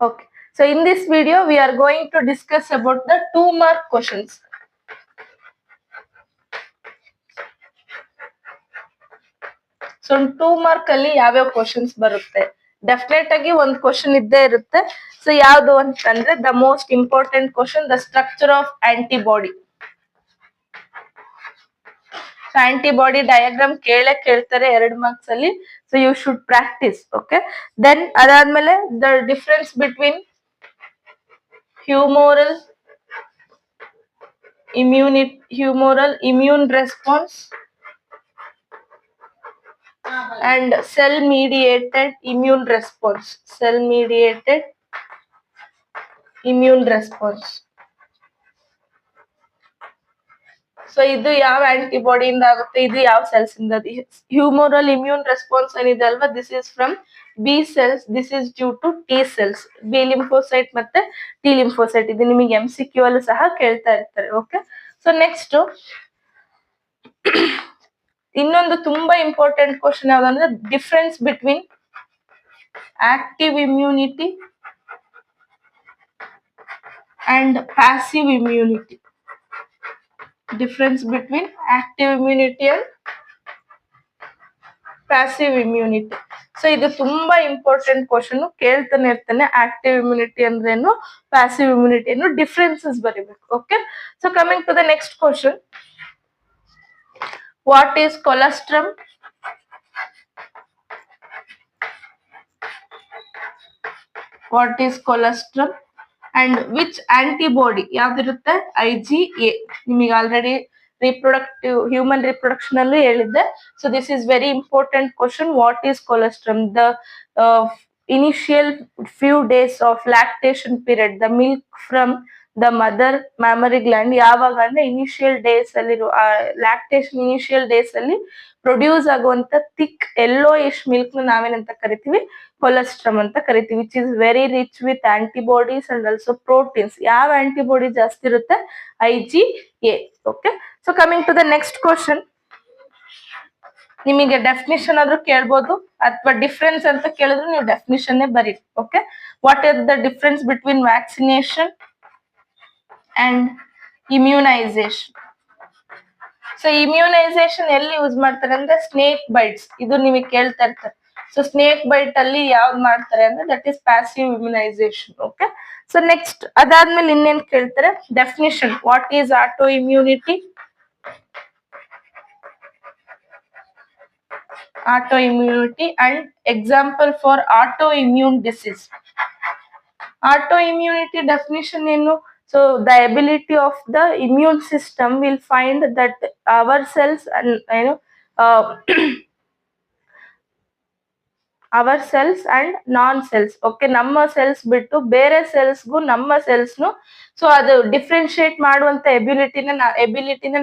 Okay. So in this video, we are going to discuss about the 2-mark questions. So 2-mark ಅಲ್ಲಿ ಯಾವ್ಯಾವ questions ಬರುತ್ತೆ? Definite ಆಗಿ ಒಂದು question ಇದ್ದೇ ಇರುತ್ತೆ. ಸೊ ಯಾವ್ದು ಅಂತಂದ್ರೆ the most important question, the structure of antibody. So antibody diagram ಕೇಳ್ತಾರೆ 2 ಮಾರ್ಕ್ಸ್ ಅಲ್ಲಿ. So you should practise. Okay. Then ಅದಾದ್ಮೇಲೆ the difference between humoral immune response and cell mediated immune response. So ಇದು ಯಾವ antibody ಇಂದ ಆಗುತ್ತೆ, ಇದು ಯಾವ cells ಇಂದ? ಹ್ಯೂಮರಲ್ ಇಮ್ಯೂನ್ ರೆಸ್ಪಾನ್ಸ್ ಏನಿದೆ ಅಲ್ವಾ, this is from B cells, this is due to T cells. B lymphocyte ಮತ್ತೆ ಟಿ ಲಿಂಫೋಸೈಟ್, ಇದು ನಿಮಗೆ MCQ ಅಲ್ಲೂ ಸಹ ಕೇಳ್ತಾ ಇರ್ತಾರೆ. ಓಕೆ. ಸೊ ನೆಕ್ಸ್ಟ್ ಇನ್ನೊಂದು ತುಂಬಾ ಇಂಪಾರ್ಟೆಂಟ್ ಕ್ವಶನ್ ಯಾವ್ದಂದ್ರೆ difference between active immunity and passive immunity. Difference between active immunity and passive immunity. So ಇದು ತುಂಬಾ ಇಂಪಾರ್ಟೆಂಟ್ ಕ್ವಶನ್, ಕೇಳ್ತಾನೆ ಇರ್ತಾನೆ. ಆಕ್ಟಿವ್ ಇಮ್ಯುನಿಟಿ ಅಂದ್ರೇನು, ಪ್ಯಾಸಿವ್ ಇಮ್ಯುನಿಟಿ ಏನು, ಡಿಫ್ರೆನ್ಸಸ್ ಬರೀಬೇಕು. Okay. So coming to the next question, what is colostrum? What is colostrum and which antibody ಯಾವ್ದಿರುತ್ತೆ? IgA. ನಿಮಗೆ already human reproduction ಅಲ್ಲೂ ಹೇಳಿದ್ದೆ. So this is very important question. What is colostrum? The initial few days of lactation period, the milk from the mother mammary gland. ಯಾವಾಗ ಅಂದ್ರೆ initial days ಅಲ್ಲಿ, lactation initial days ಅಲ್ಲಿ produce ಆಗುವಂತ thick yellowish milk ನಾವೇನಂತ ಕರಿತೀವಿ? Colostrum ಅಂತ ಕರಿತೀವಿ. Which is very rich with antibodies and also proteins. ಯಾವ ಆಂಟಿಬಾಡಿ ಜಾಸ್ತಿ ಇರುತ್ತೆ? IgA. Okay. So coming to the next question, ನಿಮಗೆ ಡೆಫಿನಿಷನ್ ಆದ್ರೂ ಕೇಳ್ಬೋದು ಅಥವಾ ಡಿಫ್ರೆನ್ಸ್ ಅಂತ ಕೇಳಿದ್ರು ನೀವು ಡೆಫಿನಿಷನ್ ಬರೀರಿ. Okay. What is the difference between vaccination and immunisation? So immunisation ಎಲ್ಲಿ ಯೂಸ್ ಮಾಡ್ತಾರೆ ಅಂದ್ರೆ ಸ್ನೇಕ್ ಬೈಟ್ಸ್, ಇದು ನಿಮಗೆ ಕೇಳ್ತಾ ಇರ್ತಾರೆ. ಸೊ ಸ್ನೇಕ್ ಬೈಟ್ ಅಲ್ಲಿ ಯಾವ್ದು ಮಾಡ್ತಾರೆ ಅಂದ್ರೆ that is passive immunisation. Okay. So next ಅದಾದ್ಮೇಲೆ ಇನ್ನೇನ್ ಕೇಳ್ತಾರೆ? Definition, what is auto immunity? Autoimmunity and example for autoimmune disease. Autoimmunity definition ಏನು? So the ability of the immune system will find that our cells and our cells and non cells. Okay. ನಮ್ಮ cells ಬಿಟ್ಟು ಬೇರೆ ಸೆಲ್ಸ್ಗೂ ನಮ್ಮ ಸೆಲ್ಸ್ನು so ಅದು differentiate ಮಾಡುವಂತ ಎಬಿಲಿಟಿನ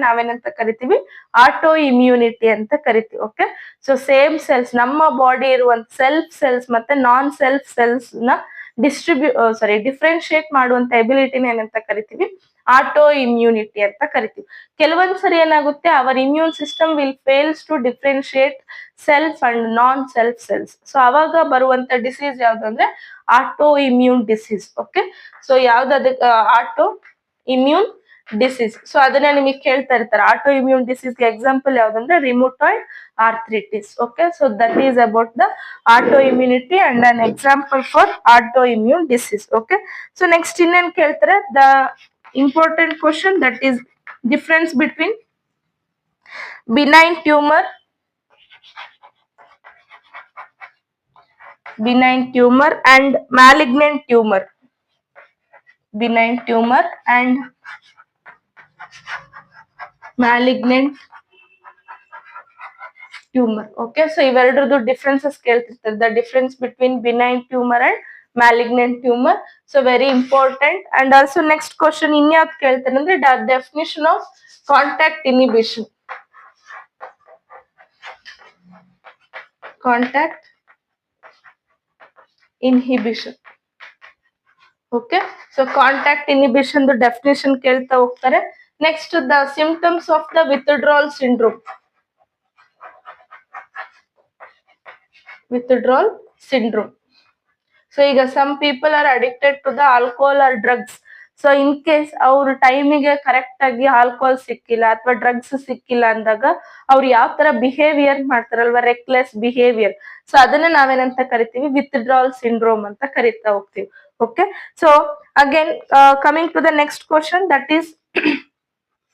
ನಾವೇನಂತ ಕರಿತೀವಿ? Auto immunity ಅಂತ ಕರಿತೀವಿ. ಓಕೆ. ಸೊ ಸೇಮ್ ಸೆಲ್ಸ್, ನಮ್ಮ ಬಾಡಿ ಇರುವಂತ ಸೆಲ್ಫ್ ಸೆಲ್ಸ್ ಮತ್ತೆ ನಾನ್ ಸೆಲ್ಫ್ ಸೆಲ್ಸ್ ನ ಡಿಫ್ರೆನ್ಶಿಯೇಟ್ ಮಾಡುವಂತ ಎಬಿಲಿಟಿನ ಏನಂತ ಕರಿತೀವಿ? ಆಟೋ ಇಮ್ಯುನಿಟಿ ಅಂತ ಕರಿತೀವಿ. ಕೆಲವೊಂದ್ಸರಿ ಏನಾಗುತ್ತೆ, ಅವರ್ immune system will fails to differentiate self and non self cells. So ಅವಾಗ ಬರುವಂತ ಡಿಸೀಸ್ ಯಾವ್ದು ಅಂದ್ರೆ auto immune disease. Okay. So ಯಾವ್ದು ಆಟೋ ಇಮ್ಯೂನ್ ಡಿಸೀಸ್. ಸೊ ಅದನ್ನ ನಿಮಗೆ ಕೇಳ್ತಾ ಇರ್ತಾರೆ. ಆಟೋ ಇಮ್ಯೂನ್ ಡಿಸೀಸ್ ಎಕ್ಸಾಂಪಲ್ ಯಾವ್ದಂದ್ರೆ rheumatoid arthritis. Okay. So that is about the auto immunity and an example for auto immune disease. Okay. So next ಇನ್ನೇನ್ ಕೇಳ್ತಾರೆ? The important question, that is difference between benign tumor and malignant tumor. Benign tumor and malignant tumor. Okay. So ಇವೆರಡರದ್ದು differences ಕೇಳ್ತಿರ್ತಾರೆ. The difference between benign tumor and malignant tumor. So very important. And also next question ಇನ್ಯಾವ್ದು ಕೇಳ್ತಾರೆ ಅಂದ್ರೆ definition of contact inhibition. Contact inhibition. Okay. So contact inhibition definition ಕೇಳ್ತಾ ಹೋಗ್ತಾರೆ. Next the symptoms of the withdrawal syndrome. So ಈಗ some people are addicted to the alcohol or drugs. So in case ಅವ್ರ ಟೈಮಿಗೆ correct ಆಗಿ alcohol ಸಿಕ್ಕಿಲ್ಲ ಅಥವಾ drugs ಸಿಕ್ಕಿಲ್ಲ ಅಂದಾಗ ಅವ್ರು ಯಾವ ತರ ಬಿಹೇವಿಯರ್ ಮಾಡ್ತಾರಲ್ವಾ, ರೆಕ್ಲೆಸ್ ಬಿಹೇವಿಯರ್. ಸೊ ಅದನ್ನ ನಾವೇನಂತ ಕರಿತೀವಿ, ವಿತ್ಡ್ರಾಲ್ ಸಿಂಡ್ರೋಮ್ ಅಂತ ಕರಿತಾ ಹೋಗ್ತೀವಿ. Okay, so again coming to the next question, that is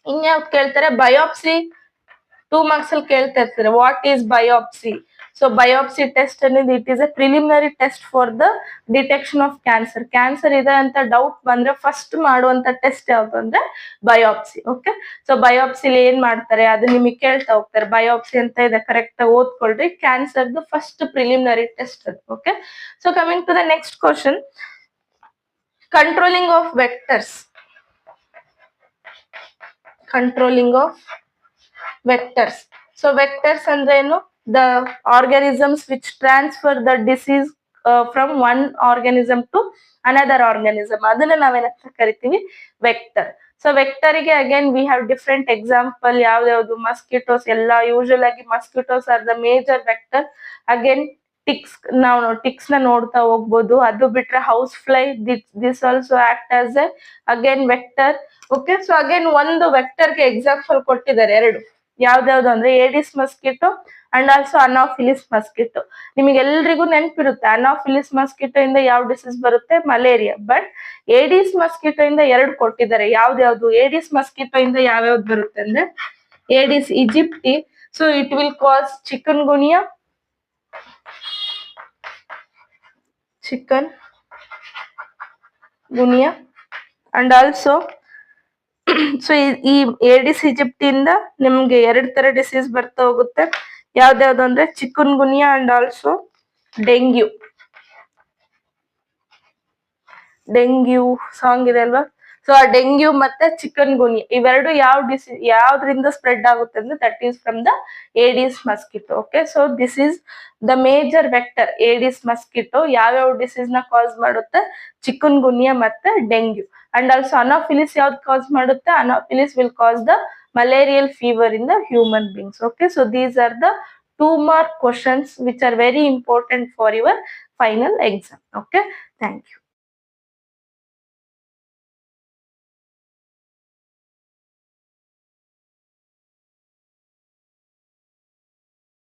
ಇನ್ಯಾವ್ದು ಕೇಳ್ತಾರೆ, ಬಯೋಪ್ಸಿ 2 marks ಅಲ್ಲಿ ಕೇಳ್ತಾ ಇರ್ತಾರೆ, what is biopsy. So biopsy test ಅನ್ನೋದು it is a preliminary test for the detection of cancer. Cancer ಇದೆ ಅಂತ ಡೌಟ್ ಬಂದ್ರೆ ಫಸ್ಟ್ ಮಾಡುವಂತ ಟೆಸ್ಟ್ ಯಾವ್ದು ಅಂದ್ರೆ ಬಯೋಪ್ಸಿ. ಓಕೆ, ಸೊ ಬಯೋಪ್ಸಿಲಿ ಏನ್ ಮಾಡ್ತಾರೆ ಅದು ನಿಮಗೆ ಕೇಳ್ತಾ ಹೋಗ್ತಾರೆ. ಬಯೋಪ್ಸಿ ಅಂತ ಇದೆ, ಕರೆಕ್ಟ್ ಓದ್ಕೊಳ್ರಿ. ಕ್ಯಾನ್ಸರ್ದು ಫಸ್ಟ್ ಪ್ರಿಲಿಮಿನರಿ ಟೆಸ್ಟ್ ಅದು. Okay, so coming to the next question, controlling of vectors. Controlling of vectors. So vectors ಅಂದ್ರೆ ಏನು, the organisms which transfer the disease from one organism to another organism, ಅದನ್ನ ನಾವೇನಂತ ಕರಿತೀವಿ, vector. So ವೆಕ್ಟರಿಗೆ again we have different example. ಯಾವ್ದು mosquitoes, ಎಲ್ಲ usual ಆಗಿ mosquitoes are the major vector. Again ticks, ನಾವು ಟಿಕ್ಸ್ ನ ನೋಡ್ತಾ ಹೋಗ್ಬೋದು. ಅದು ಬಿಟ್ರೆ house fly, this also act as a again vector. Okay, so again ಒಂದು ವೆಕ್ಟರ್ಗೆ ಎಕ್ಸಾಂಪಲ್ ಕೊಟ್ಟಿದ್ದಾರೆ ಎರಡು. ಯಾವ್ದಾವ್ದು ಅಂದ್ರೆ Aedes mosquito and also Anopheles mosquito. ನಿಮಗೆಲ್ರಿಗೂ ನೆನಪಿರುತ್ತೆ, ಅನಾಫಿಲಿಸ್ ಮಸ್ಕಿಟೋ ಇಂದ ಯಾವ ಡಿಸೀಸ್ ಬರುತ್ತೆ, ಮಲೇರಿಯಾ. ಬಟ್ ಏಡಿಸ್ ಮಸ್ಕಿಟೋ ಇಂದ ಎರಡು ಕೊಟ್ಟಿದ್ದಾರೆ. ಯಾವ್ದು ಏಡಿಸ್ ಮಸ್ಕಿಟೋ ಇಂದ ಯಾವ್ಯಾವ್ದು ಬರುತ್ತೆ ಅಂದ್ರೆ Aedes aegypti. So it will cause chikungunya and also so ಈ ಏಡಿಸ್ ಈಜಿಪ್ಟ್ ಇಂದ ನಿಮ್ಗೆ 2 ತರ ಡಿಸೀಸ್ ಬರ್ತಾ ಹೋಗುತ್ತೆ. ಯಾವ್ದಾವ್ದು ಅಂದ್ರೆ chikungunya and also dengue ಸಾಂಗ್ ಇದೆ ಅಲ್ವಾ. ಸೊ ಆ ಡೆಂಗ್ಯೂ ಮತ್ತೆ ಚಿಕನ್ ಗುನಿಯಾ ಇವೆರಡು ಯಾವ್ದ್ರಿಂದ ಸ್ಪ್ರೆಡ್ ಆಗುತ್ತೆ ಅಂದ್ರೆ that is from the Aedes mosquito. Okay, so this is the major vector Aedes mosquito. ಯಾವ್ಯಾವ ಡಿಸೀಸ್ ನ ಕಾಸ್ ಮಾಡುತ್ತೆ, ಚಿಕನ್ ಗುನಿಯಾ ಮತ್ತೆ ಡೆಂಗ್ಯೂ. ಅಂಡ್ ಆಲ್ಸೋ ಅನಾಫಿಲಿಸ್ ಯಾವ್ದು ಕಾಸ್ ಮಾಡುತ್ತೆ, Anopheles will cause the malarial fever in the human beings. Okay, so these are the 2 mark questions which are very important for your final exam. Okay, thank you.